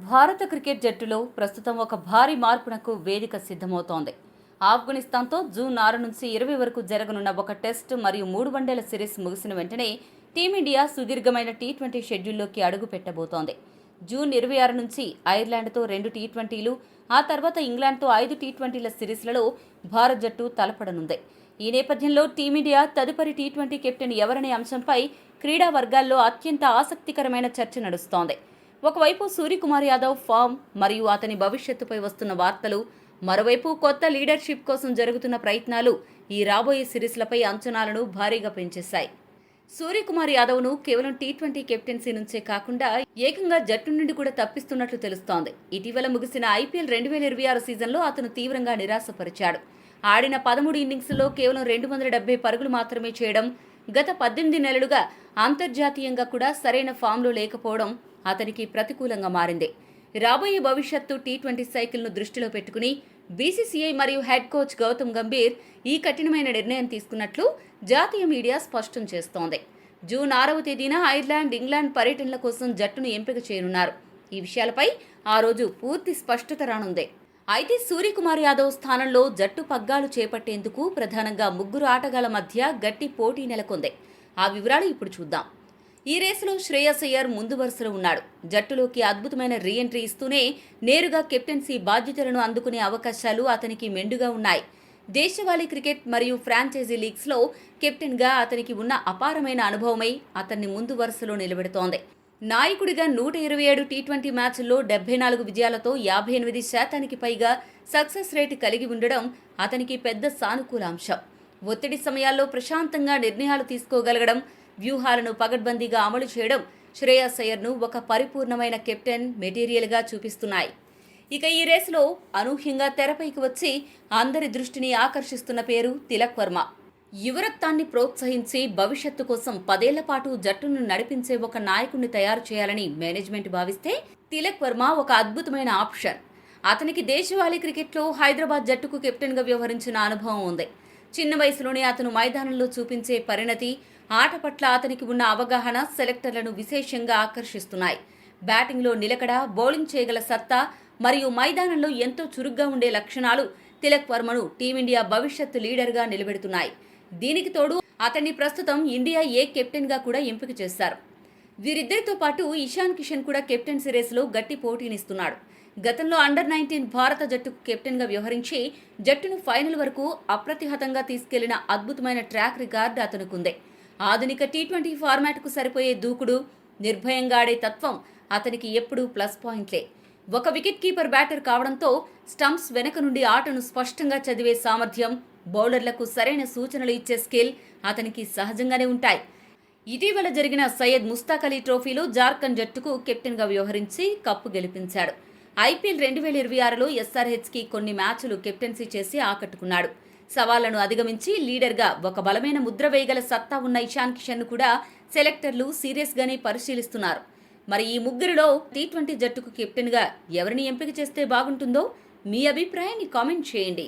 భారత క్రికెట్ జట్టులో ప్రస్తుతం ఒక భారీ మార్పునకు వేదిక సిద్ధమవుతోంది. ఆఫ్ఘనిస్తాన్తో జూన్ 6 నుంచి 20 వరకు జరగనున్న ఒక టెస్ట్ మరియు 3 వన్డేల సిరీస్ ముగిసిన వెంటనే టీమిండియా సుదీర్ఘమైన టీ20 షెడ్యూల్లోకి అడుగు పెట్టబోతోంది. జూన్ 26 నుంచి ఐర్లాండ్తో 2 టీ20లు, ఆ తర్వాత ఇంగ్లాండ్తో 5 టీ20ల సిరీస్లలో భారత్ జట్టు తలపడనుంది. ఈ నేపథ్యంలో టీమిండియా తదుపరి టీ20 కెప్టెన్ ఎవరనే అంశంపై క్రీడా వర్గాల్లో అత్యంత ఆసక్తికరమైన చర్చ నడుస్తోంది. ఒకవైపు సూర్యకుమార్ యాదవ్ ఫామ్ మరియు అతని భవిష్యత్తుపై వస్తున్న వార్తలు, మరోవైపు కొత్త లీడర్షిప్ కోసం జరుగుతున్న ప్రయత్నాలు ఈ రాబోయే సిరీస్లపై అంచనాలను భారీగా పెంచేశాయి. సూర్యకుమార్ యాదవ్ను కేవలం టీ20 కెప్టెన్సీ నుంచే కాకుండా ఏకంగా జట్టు నుండి కూడా తప్పిస్తున్నట్లు తెలుస్తోంది. ఇటీవల ముగిసిన ఐపీఎల్ 2026 సీజన్లో అతను తీవ్రంగా నిరాశపరిచాడు. ఆడిన 13 ఇన్నింగ్స్లో కేవలం 270 పరుగులు మాత్రమే చేయడం, గత 18 నెలలుగా అంతర్జాతీయంగా కూడా సరైన ఫామ్లో లేకపోవడం అతనికి ప్రతికూలంగా మారింది. రాబోయే భవిష్యత్తు టీ20 సైకిల్ను దృష్టిలో పెట్టుకుని బీసీసీఐ మరియు హెడ్ కోచ్ గౌతమ్ గంభీర్ ఈ కఠినమైన నిర్ణయం తీసుకున్నట్లు జాతీయ మీడియా స్పష్టం చేస్తోంది. జూన్ 6వ తేదీన ఐర్లాండ్, ఇంగ్లాండ్ పర్యటనల కోసం జట్టును ఎంపిక చేయనున్నారు. ఈ విషయాలపై ఆ రోజు పూర్తి స్పష్టత రానుంది. అయితే సూర్యకుమార్ యాదవ్ స్థానంలో జట్టు పగ్గాలు చేపట్టేందుకు ప్రధానంగా 3 ఆటగాళ్ల మధ్య గట్టి పోటీ నెలకొంది. ఆ వివరాలు ఇప్పుడు చూద్దాం. ఈ రేసులో శ్రేయస్ అయ్యర్ ముందు వరుసలో ఉన్నాడు. జట్టులోకి అద్భుతమైన రీఎంట్రీ ఇస్తూనే నేరుగా కెప్టెన్సీ బాధ్యతలను అందుకునే అవకాశాలు అతనికి మెండుగా ఉన్నాయి. దేశవాళీ క్రికెట్ మరియు ఫ్రాంచైజీ లీగ్స్లో కెప్టెన్గా అతనికి ఉన్న అపారమైన అనుభవమై అతన్ని ముందు వరుసలో నిలబెడుతోంది. నాయకుడిగా 127 టీ20 మ్యాచ్ల్లో 74 విజయాలతో 58% పైగా సక్సెస్ రేటు కలిగి ఉండడం అతనికి పెద్ద సానుకూల అంశం. ఒత్తిడి సమయాల్లో ప్రశాంతంగా నిర్ణయాలు తీసుకోగలగడం, వ్యూహాలను పగడ్బందీగా అమలు చేయడం శ్రేయస్ అయ్యర్ను ఒక పరిపూర్ణమైన కెప్టెన్ మెటీరియల్గా చూపిస్తున్నాయి. ఇక ఈ రేసులో అనూహ్యంగా తెరపైకి వచ్చి అందరి దృష్టిని ఆకర్షిస్తున్న పేరు తిలక్ వర్మ. యువరత్నాన్ని ప్రోత్సహించి భవిష్యత్తు కోసం 10 ఏళ్ల పాటు జట్టును నడిపించే ఒక నాయకుడిని తయారు చేయాలని మేనేజ్మెంట్ భావిస్తే తిలక్ వర్మ ఒక అద్భుతమైన ఆప్షన్. అతనికి దేశవాళీ క్రికెట్లో హైదరాబాద్ జట్టుకు కెప్టెన్గా వ్యవహరించిన అనుభవం ఉంది. చిన్న వయసులోనే అతను మైదానంలో చూపించే పరిణతి, ఆట పట్ల అతనికి ఉన్న అవగాహన సెలెక్టర్లను విశేషంగా ఆకర్షిస్తున్నాయి. బ్యాటింగ్లో నిలకడ, బౌలింగ్ చేయగల సత్తా మరియు మైదానంలో ఎంతో చురుగ్గా ఉండే లక్షణాలు తిలక్ వర్మను టీమిండియా భవిష్యత్తు లీడర్గా నిలబెడుతున్నాయి. దీనికి తోడు అతన్ని ప్రస్తుతం ఇండియా ఏ కెప్టెన్గా కూడా ఎంపిక చేశారు. వీరిద్దరితో పాటు ఇషాన్ కిషన్ కూడా కెప్టెన్సీ రేసులో గట్టి పోటీనిస్తున్నాడు. గతంలో అండర్-19 భారత జట్టుకు కెప్టెన్గా వ్యవహరించి జట్టును ఫైనల్ వరకు అప్రతిహతంగా తీసుకెళ్లిన అద్భుతమైన ట్రాక్ రికార్డు అతనుకుంది. ఆధునిక టీ20 ఫార్మాట్కు సరిపోయే దూకుడు, నిర్భయంగా ఆడే తత్వం అతనికి ఎప్పుడూ ప్లస్ పాయింట్లే. ఒక వికెట్ కీపర్ బ్యాటర్ కావడంతో స్టంప్స్ వెనక నుండి ఆటను స్పష్టంగా చదివే సామర్థ్యం, బౌలర్లకు సరైన సూచనలు ఇచ్చే స్కిల్ అతనికి సహజంగానే ఉంటాయి. ఇటీవల జరిగిన సయ్యద్ ముస్తాక్ అలీ ట్రోఫీలో జార్ఖండ్ జట్టుకు కెప్టెన్గా వ్యవహరించి కప్పు గెలిపించాడు. ఐపీఎల్ 2026లో ఎస్ఆర్హెచ్కి కొన్ని మ్యాచ్లు కెప్టెన్సీ చేసి ఆకట్టుకున్నాడు. సవాళ్లను అధిగమించి లీడర్గా ఒక బలమైన ముద్ర వేయగల సత్తా ఉన్న ఇషాన్ కిషన్ను కూడా సెలెక్టర్లు సీరియస్గానే పరిశీలిస్తున్నారు. మరి ఈ ముగ్గురిలో టీ20 జట్టుకు కెప్టెన్గా ఎవరిని ఎంపిక చేస్తే బాగుంటుందో మీ అభిప్రాయాన్ని కామెంట్ చేయండి.